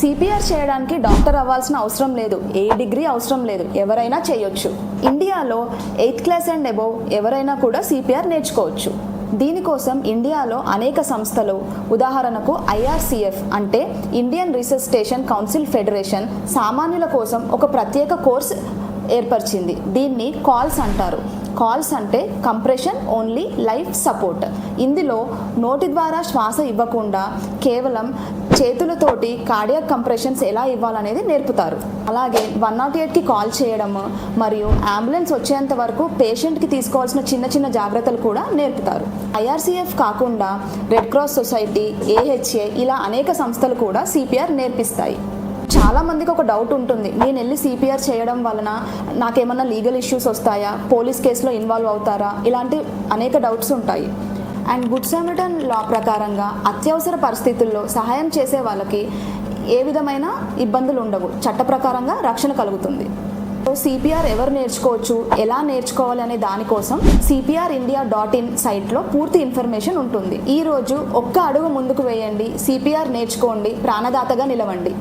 CPR చేయడానికి doctor అవ్వాల్సిన అవసరం లేదు, ఏ డిగ్రీ అవసరం లేదు, ఎవరైనా చేయొచ్చు. ఇండియాలో 8th క్లాస్ అండ్ అబోవ్ ఎవరైనా కూడా సిపిఆర్ నేర్చుకోవచ్చు. దీనికోసం ఇండియాలో అనేక సంస్థలు, ఉదాహరణకు IRCF అంటే ఇండియన్ రిసస్టేషన్ కౌన్సిల్ ఫెడరేషన్ సామాన్యుల కోసం ఒక ప్రత్యేక కోర్స్ ఏర్పరిచింది. దీన్ని కాల్స్ అంటారు. కాల్స్ అంటే కంప్రెషన్ ఓన్లీ లైఫ్ సపోర్ట్. ఇందులో నోటి ద్వారా శ్వాస ఇవ్వకుండా కేవలం చేతులతోటి కార్డియాక్ కంప్రెషన్స్ ఎలా ఇవ్వాలనేది నేర్పుతారు. అలాగే 108కి కాల్ చేయడం మరియు అంబులెన్స్ వచ్చేంత వరకు పేషెంట్కి తీసుకోవాల్సిన చిన్న చిన్న జాగ్రత్తలు కూడా నేర్పుతారు. IRCF కాకుండా రెడ్ క్రాస్ సొసైటీ, AHA ఇలా అనేక సంస్థలు కూడా సిపిఆర్ నేర్పిస్తాయి. చాలామందికి ఒక డౌట్ ఉంటుంది, నేను వెళ్ళి సిపిఆర్ చేయడం వలన నాకేమన్నా లీగల్ ఇష్యూస్ వస్తాయా, పోలీస్ కేసులో ఇన్వాల్వ్ అవుతారా, ఇలాంటి అనేక డౌట్స్ ఉంటాయి. అండ్ గుడ్ సామరిటన్ లా ప్రకారంగా అత్యవసర పరిస్థితుల్లో సహాయం చేసే వాళ్ళకి ఏ విధమైన ఇబ్బందులు ఉండవు, చట్ట ప్రకారంగా రక్షణ కలుగుతుంది. సిపిఆర్ ఎవరు నేర్చుకోవచ్చు, ఎలా నేర్చుకోవాలి అనే దానికోసం cprindia.in సైట్లో పూర్తి ఇన్ఫర్మేషన్ ఉంటుంది. ఈరోజు ఒక్క అడుగు ముందుకు వేయండి, సిపిఆర్ నేర్చుకోండి, ప్రాణదాతగా నిలవండి.